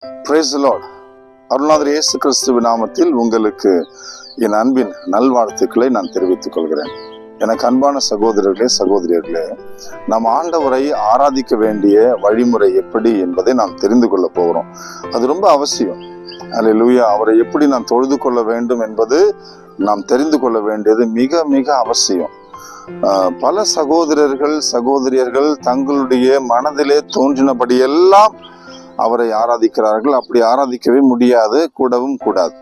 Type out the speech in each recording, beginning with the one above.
Praise the Lord. அருள்நாதர் இயேசு கிறிஸ்துவின் நாமத்தில் உங்களுக்கு என் அன்பின் நல்வாழ்த்துக்களை நான் தெரிவித்துக் கொள்கிறேன். எனக்கு அன்பான சகோதரர்களே, சகோதரியர்களே, நாம் ஆண்டவரை ஆராதிக்க வேண்டிய வழிமுறை எப்படி என்பதை நாம் தெரிந்து கொள்ள போகிறோம். அது ரொம்ப அவசியம். அல்லேலூயா. அவரை எப்படி நாம் தொழுது கொள்ள வேண்டும் என்பது நாம் தெரிந்து கொள்ள வேண்டியது மிக மிக அவசியம். பல சகோதரியர்கள் தங்களுடைய மனதிலே தோன்றினபடியெல்லாம் அவரை ஆராதிக்கிறார்கள். அப்படி ஆராதிக்கவே முடியாது, கூடவும் கூடாது.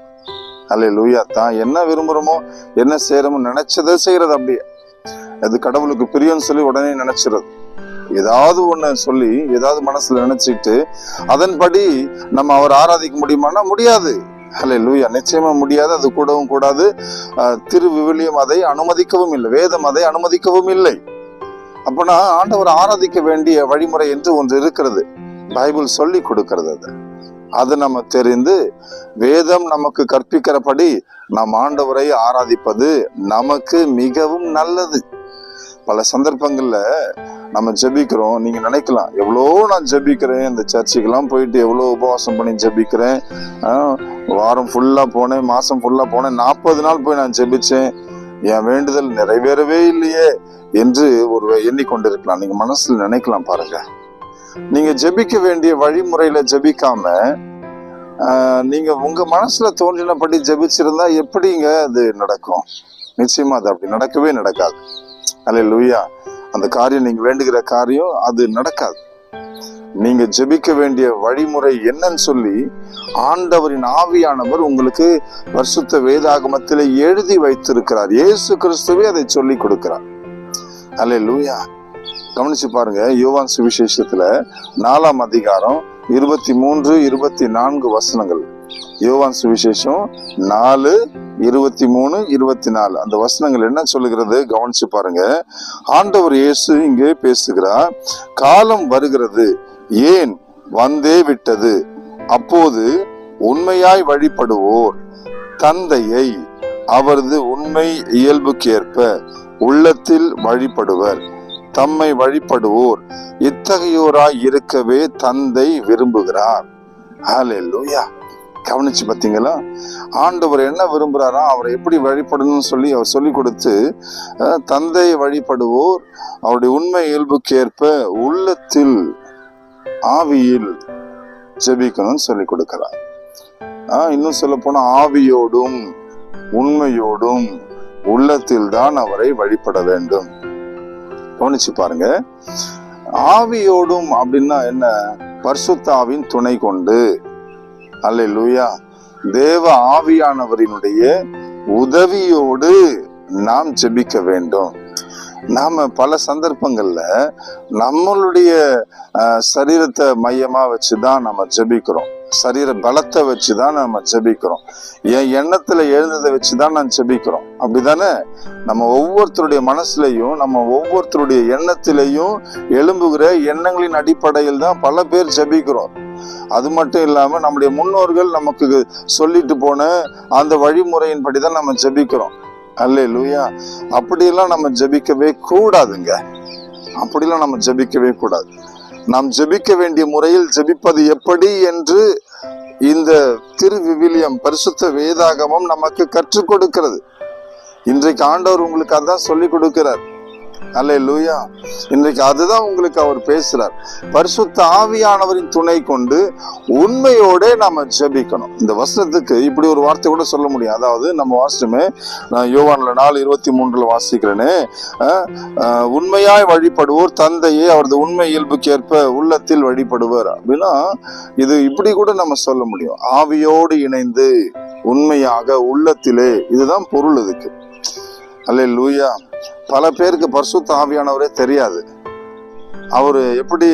அல்லேலூயா. தான் என்ன விரும்புறோமோ, என்ன செய்யறோமோ, நினைச்சதை செய்யறது. அப்படியே அது கடவுளுக்கு பிரியம்னு சொல்லி உடனே நினைச்சிடறது. ஏதாவது ஒண்ணு சொல்லி ஏதாவது மனசுல நினைச்சிட்டு அதன்படி நம்ம அவர் ஆராதிக்க முடியுமானா முடியாது. அல்லேலூயா. நிச்சயமா முடியாது. அது கூடவும் கூடாது. திருவிவிலியம் அதை அனுமதிக்கவும் இல்லை, வேதம் அதை அனுமதிக்கவும் இல்லை. அப்பனா ஆண்டவர் ஆராதிக்க வேண்டிய வழிமுறை என்று ஒன்று இருக்கிறது. பைபிள் சொல்லி கொடுக்கிறது. அது நம்ம தெரிந்து வேதம் நமக்கு கற்பிக்கிறபடி நாம் ஆண்டவரை ஆராதிப்பது நமக்கு மிகவும் நல்லது. பல சந்தர்ப்பங்கள்ல நம்ம ஜெபிக்கிறோம். நீங்க நினைக்கலாம், எவ்வளோ நான் ஜெபிக்கிறேன், இந்த சர்ச்சுக்கெல்லாம் போயிட்டு எவ்வளோ உபவாசம் பண்ணி ஜெபிக்கிறேன், வாரம் ஃபுல்லா போனேன், மாசம் ஃபுல்லா போனேன், 40 நாள் போய் நான் ஜெபிச்சேன், என் வேண்டுதல் நிறைவேறவே இல்லையே என்று ஒரு எண்ணிக்கொண்டிருக்கலாம். நீங்க மனசுல நினைக்கலாம். பாருங்க, நீங்க ஜெபிக்க வேண்டிய வழிமுறையில ஜெபிக்காம நீங்க உங்க மனசுல தோன்றினபடி ஜெபிச்சிருந்தா எப்படிங்க அது நடக்கும்? நிச்சயமா அது அப்படி நடக்கவே நடக்காது. அல்லேலூயா. அந்த காரியம், நீங்க வேண்டுகிற காரியம் அது நடக்காது. நீங்க ஜெபிக்க வேண்டிய வழிமுறை என்னன்னு சொல்லி ஆண்டவரின் ஆவியானவர் உங்களுக்கு பரிசுத்த வேதாகமத்திலே எழுதி வைத்திருக்கிறார். இயேசு கிறிஸ்துவே அதை சொல்லி கொடுக்கிறார். அல்லேலூயா. கவனிச்சு பாருங்க. யோவான் சுவிசேஷத்துல 4ஆம் அதிகாரம் 23, 24 வசனங்கள். யோவான் சுவிசேஷம் 4, 23, 24 அந்த வசனங்கள் என்ன சொல்லுகிறது? கவனிச்சு பாருங்க. ஆண்டவர் இயேசு இங்கே பேசுகிறார். காலம் வருகிறது, ஏன் வந்தே விட்டது, அப்போது உண்மையாய் வழிபடுவோர் தந்தையை அவரது உண்மை இயல்புக்கேற்ப உள்ளத்தில் வழிபடுவர். தம்மை வழிபடுவோர் இத்தகையோராய் இருக்கவே தந்தை விரும்புகிறார். ஹல்லேலூயா. கவனிச்சு பார்த்தீங்களா? ஆண்டவர் என்ன விரும்புகிறாரா, அவரை எப்படி வழிபடணும்னு சொல்லி அவர் சொல்லி கொடுத்து, தந்தை வழிபடுவோர் அவருடைய உண்மை இயல்புக்கேற்ப உள்ளத்தில் ஆவியில் ஜெபிக்கணும்னு சொல்லி கொடுக்கிறார். இன்னும் சொல்ல போனா ஆவியோடும் உண்மையோடும் உள்ளத்தில் தான் அவரை வழிபட வேண்டும். கவனிச்சு பாருங்க. ஆவியோடும் அப்படின்னா என்ன? பரிசுத்தாவின் துணை கொண்டு, அல்லேலூயா, தேவ ஆவியானவரினுடைய உதவியோடு நாம் ஜெபிக்க வேண்டும். நாம பல சந்தர்ப்பங்கள்ல நம்மளுடைய சரீரத்தை மையமா வச்சுதான் நம்ம ஜெபிக்கிறோம். சரீர பலத்தை வச்சுதான் நம்ம ஜெபிக்கிறோம். என் எண்ணத்துல எழுந்ததை வச்சுதான் நான் ஜெபிக்கிறோம். அப்படிதானே? நம்ம ஒவ்வொருத்தருடைய மனசுலையும், நம்ம ஒவ்வொருத்தருடைய எண்ணத்திலையும் எழும்புகிற எண்ணங்களின் அடிப்படையில் தான் பல பேர் ஜெபிக்கிறோம். அது மட்டும் இல்லாம நம்முடைய முன்னோர்கள் நமக்கு சொல்லிட்டு போன அந்த வழிமுறையின்படி தான் நம்ம ஜெபிக்கிறோம். அல்லேலூயா. அப்படியெல்லாம் நம்ம ஜெபிக்கவே கூடாதுங்க. அப்படிலாம் நம்ம ஜெபிக்கவே கூடாது. நாம் ஜெபிக்க வேண்டிய முறையில் ஜெபிப்பது எப்படி என்று இந்த திருவிவிலியம், பரிசுத்த வேதாகமம் நமக்கு கற்றுக் கொடுக்கிறது. இன்றைக்கு ஆண்டவர் உங்களுக்கு அதான் சொல்லி கொடுக்கிறார். அல்லேலூயா. இன்றைக்கு அதுதான் உங்களுக்கு அவர் பேசுறார். பரிசுத்த ஆவியானவரின் துணை கொண்டு உண்மையோட நாம ஜெபிக்கணும். இந்த வசனத்துக்கு இப்படி ஒரு வார்த்தை கூட சொல்ல முடியும். அதாவது நம்ம வாசிச்சுமே, நான் யோவான்ல 4:23 வாசிக்கிறேன்னு, உண்மையாய் வழிபடுவோர் தந்தையே அவரது உண்மை இயல்புக்கேற்ப உள்ளத்தில் வழிபடுவர் அப்படின்னா, இது இப்படி கூட நம்ம சொல்ல முடியும். ஆவியோடு இணைந்து உண்மையாக உள்ளத்திலே, இதுதான் பொருள் இதுக்கு. அல்லேலூயா. பல பேருக்கு பரிசுத்த ஆவியானவரே தெரியாது. அவரு எப்படி,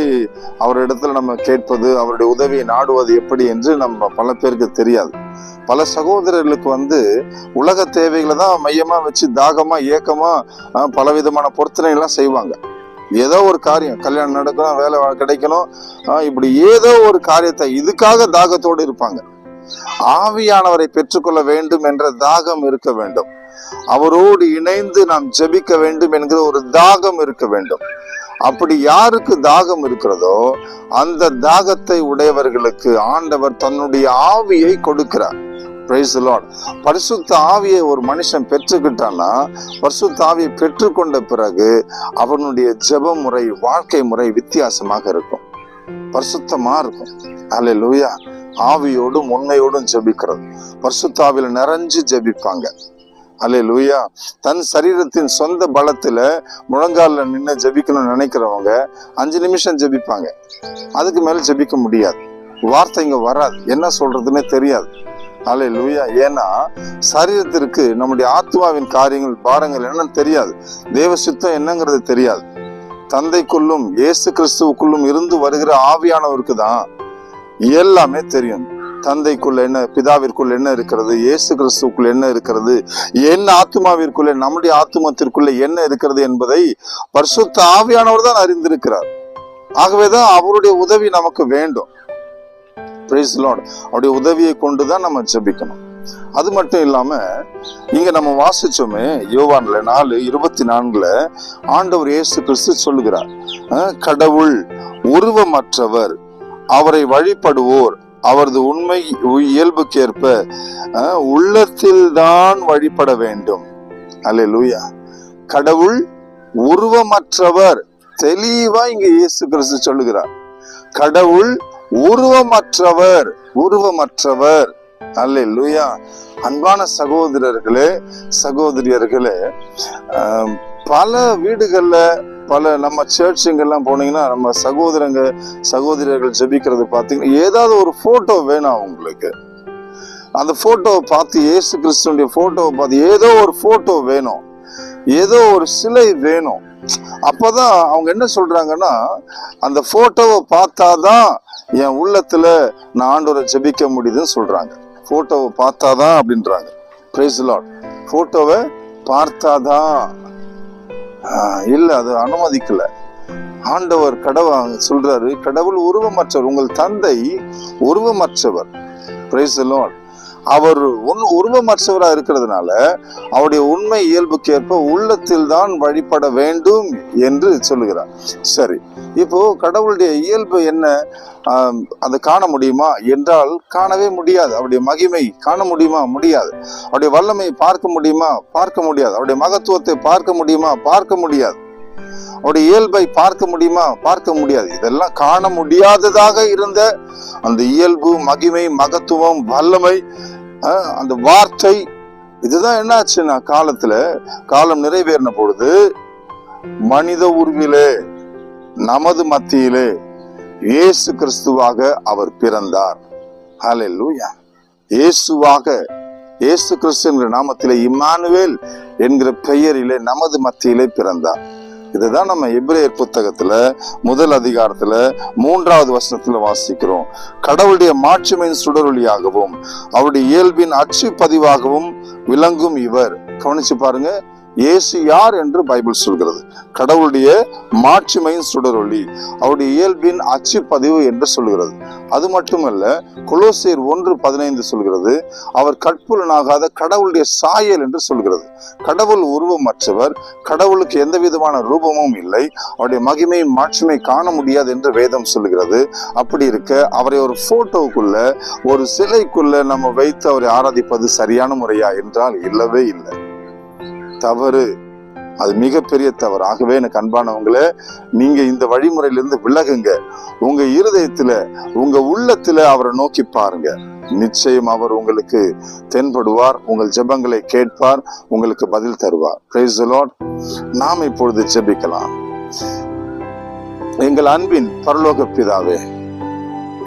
அவர் இடத்துல நம்ம கேட்பது, அவருடைய உதவியை நாடுவது எப்படி என்று நம்ம பல பேருக்கு தெரியாது. பல சகோதரர்களுக்கு உலக தேவைகளை தான் மையமா வச்சு தாகமா ஏக்கமா பலவிதமான பொருத்தனை எல்லாம் செய்வாங்க. ஏதோ ஒரு காரியம், கல்யாணம் நடக்கணும், வேலை கிடைக்கணும், இப்படி ஏதோ ஒரு காரியத்தை இதுக்காக தாகத்தோடு இருப்பாங்க. ஆவியானவரை பெற்றுக்கொள்ள வேண்டும் என்ற தாகம் இருக்க வேண்டும். அவரோடு இணைந்து நாம் ஜெபிக்க வேண்டும் என்கிற ஒரு தாகம் இருக்க வேண்டும். அப்படி யாருக்கு தாகம் இருக்கிறதோ அந்த தாகத்தை உடையவர்களுக்கு ஆண்டவர் தன்னுடைய ஆவியை கொடுக்கிறார். Praise the Lord. பரிசுத்த ஆவியை ஒரு மனுஷன் பெற்றுக்கிட்டான்னா, பரிசுத்த ஆவியை பெற்றுக்கொண்ட பிறகு அவனுடைய ஜெப முறை, வாழ்க்கை முறை வித்தியாசமாக இருக்கும், பரிசுத்தமா இருக்கும். அல்லேலூயா. ஆவியோடும் உண்மையோடும் ஜெபிக்கிறது, பரிசுத்த ஆவியில நிறைஞ்சு ஜெபிப்பாங்க. அல்லேலூயா. தன் சரீரத்தின் சொந்த பலத்துல முழங்கால நின்று ஜெபிக்கணும்னு நினைக்கிறவங்க 5 நிமிஷம் ஜெபிப்பாங்க, அதுக்கு மேல ஜெபிக்க முடியாது. வார்த்தைங்க வராது, என்ன சொல்றதுன்னே தெரியாது. அல்லேலூயா. ஏன்னா சரீரத்திற்கு நம்முடைய ஆத்மாவின் காரியங்கள், பாரங்கள் என்னன்னு தெரியாது, தேவ சித்தம் என்னங்கிறது தெரியாது. தந்தைக்குள்ளும் இயேசு கிறிஸ்துவுக்குள்ளும் இருந்து வருகிற ஆவியானவருக்கு தான் எல்லாமே தெரியும். தந்தைக்குள்ள என்ன, பிதாவிற்குள்ள என்ன இருக்கிறது, இயேசு கிறிஸ்துக்குள்ள என்ன இருக்கிறது, என் ஆத்மாவிற்குள்ள, நம்முடைய ஆத்மத்திற்குள்ள என்ன இருக்கிறது என்பதை பரிசுத்த ஆவியானவர் தான் அறிந்திருக்கிறார். ஆகவேதான் அவருடைய உதவி நமக்கு வேண்டும். Praise the Lord. அவருடைய உதவியை கொண்டுதான் நம்ம ஜெபிக்கணும். அது மட்டும் இல்லாம இங்க நம்ம வாசிச்சோமே யோவான்ல 4:24 ஆண்டவர் இயேசு கிறிஸ்து சொல்லுகிறார், கடவுள் உருவமற்றவர், அவரை வழிபடுவோர் அவரது உண்மை இயல்புக்கேற்ப உள்ளத்தில் தான் வழிபட வேண்டும். அல்லேலூயா. கடவுள் உருவமற்றவர், தெளிவா இங்க இயேசு கிறிஸ்து சொல்லுகிறார். கடவுள் உருவமற்றவர், உருவமற்றவர். அல்லேலூயா. அன்பான சகோதரர்களே, சகோதரியர்களே, பல வீடுகள்ல, பல நம்ம சர்ச்சுங்கெல்லாம் போனீங்கன்னா நம்ம சகோதரர்கள் ஜெபிக்கிறது பார்த்தீங்கன்னா ஏதாவது ஒரு போட்டோ வேணும் அவங்களுக்கு. அந்த போட்டோவை பார்த்து, இயேசு கிறிஸ்துடைய போட்டோவை பார்த்து ஏதோ ஒரு போட்டோ வேணும், ஏதோ ஒரு சிலை வேணும். அப்பதான் அவங்க என்ன சொல்றாங்கன்னா, அந்த போட்டோவை பார்த்தாதான் என் உள்ளத்துல நான் ஆண்டவரை ஜெபிக்க முடியுதுன்னு சொல்றாங்க. போட்டோவை பார்த்தாதான் அப்படின்றாங்க. Praise the Lord. போட்டோவை பார்த்தாதான் இல்ல, அது அனுமதிக்கல. ஆண்டவர் கடவுள் சொல்றாரு, கடவுள் உருவமற்றவர், உங்கள் தந்தை உருவமற்றவர். Praise the Lord. அவர் உருவமற்றவரா இருக்கிறதுனால அவருடைய உண்மை இயல்புக்கேற்ப உள்ளத்தில் தான் வழிபட வேண்டும் என்று சொல்லுகிறார். சரி, இப்போ கடவுளுடைய இயல்பு என்ன, அதை காண முடியுமா என்றால் காணவே முடியாது. அவருடைய மகிமை காண முடியுமா? முடியாது. அவருடைய வல்லமை பார்க்க முடியுமா? பார்க்க முடியாது. அவருடைய மகத்துவத்தை பார்க்க முடியுமா? பார்க்க முடியாது. அவருடைய இயல்பை பார்க்க முடியுமா? பார்க்க முடியாது. இதெல்லாம் காண முடியாததாக இருந்த அந்த இயல்பு, மகிமை, மகத்துவம், வல்லமை, அந்த வார்த்தை, இதுதான் என்னாச்சுன்னா காலம் நிறைவேறின பொழுது மனித உருவிலே நமது மத்தியிலே இயேசு கிறிஸ்துவாக அவர் பிறந்தார். ஹல்லேலூயா. இயேசு கிறிஸ்து என்கிற நாமத்திலே, இம்மானுவேல் என்கிற பெயரிலே நமது மத்தியிலே பிறந்தார். இதுதான் நம்ம எபிரேயர் புத்தகத்துல 1 அதிகாரத்துல 3வது வசனத்துல வாசிக்கிறோம். கடவுளுடைய மாட்சிமையின் சுடரொளியாகவும் அவருடைய இயல்பின் அச்சு பதிவாகவும் விளங்கும் இவர். கவனிச்சு பாருங்க, இயேசு யார் என்று பைபிள் சொல்கிறது. கடவுளுடைய மாட்சிமையின் சுடரொளி, அவருடைய இயல்பின் அச்சு பதிவு என்று சொல்கிறது. அது மட்டுமல்ல, கொலோசியர் 1:15 சொல்கிறது, அவர் கற்புலனாகாத கடவுளுடைய சாயல் என்று சொல்கிறது. கடவுள் உருவமற்றவர், கடவுளுக்கு எந்த விதமான ரூபமும் இல்லை, அவருடைய மகிமை மாட்சிமை காண முடியாது என்று வேதம் சொல்கிறது. அப்படி இருக்க அவரை ஒரு போட்டோக்குள்ள, ஒரு சிலைக்குள்ள நம்ம வைத்து அவரை ஆராதிப்பது சரியான முறையா என்றால் இல்லவே இல்லை. தவறு, அது மிகப்பெரிய தவறு. ஆகவே எனக்கு அன்பானவங்களே, நீங்க இந்த வழிமுறையிலிருந்து விலகுங்க. உங்க இருதயத்துல, உங்க உள்ளத்துல அவரை நோக்கி பாருங்க. நிச்சயம் அவர் உங்களுக்கு தென்படுவார், உங்கள் ஜெபங்களை கேட்பார், உங்களுக்கு பதில் தருவார். Praise the Lord. நாம் இப்பொழுது ஜெபிக்கலாம். எங்கள் அன்பின் பரலோக பிதாவே,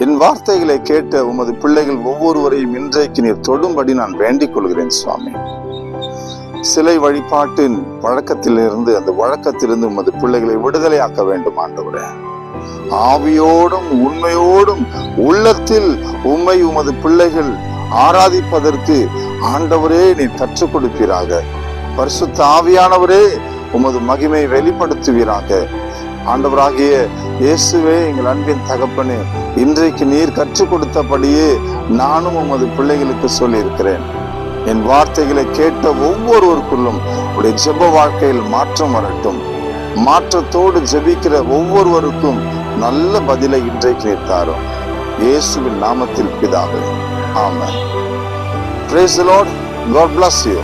என் வார்த்தைகளை கேட்ட உமது பிள்ளைகள் ஒவ்வொருவரையும் இன்றைக்கு நீர் தொடும்படி நான் வேண்டிக் கொள்கிறேன் சுவாமி. சிலை வழிபாட்டின் வழக்கத்திலிருந்து, அந்த வழக்கத்திலிருந்து உமது பிள்ளைகளை விடுதலையாக்க வேண்டும் ஆண்டவரே. ஆவியோடும் உண்மையோடும் உள்ளத்தில் உம்மை உமது பிள்ளைகள் ஆராதிப்பதற்கு ஆண்டவரே நீ கற்றுக் கொடுப்பீராக. பரிசுத்த ஆவியானவரே உமது மகிமை வெளிப்படுத்துவீராக. ஆண்டவராகிய இயேசுவே, எங்கள் அன்பின் தகப்பனே, இன்றைக்கு நீர் கற்றுக் கொடுத்தபடியே நானும் உமது பிள்ளைகளுக்கு சொல்லி இருக்கிறேன். என் வார்த்தைகளை கேட்ட ஒவ்வொருவருக்குள்ளும் உடைய ஜெப வாழ்க்கையில் மாற்றம் வரட்டும். மாற்றத்தோடு ஜெபிக்கிற ஒவ்வொருவருக்கும் நல்ல பதிலை இன்றைக்கு நிறுத்தாரும். இயேசுவின் நாமத்தில் பிதாவே, ஆமென். Praise the Lord. God bless you.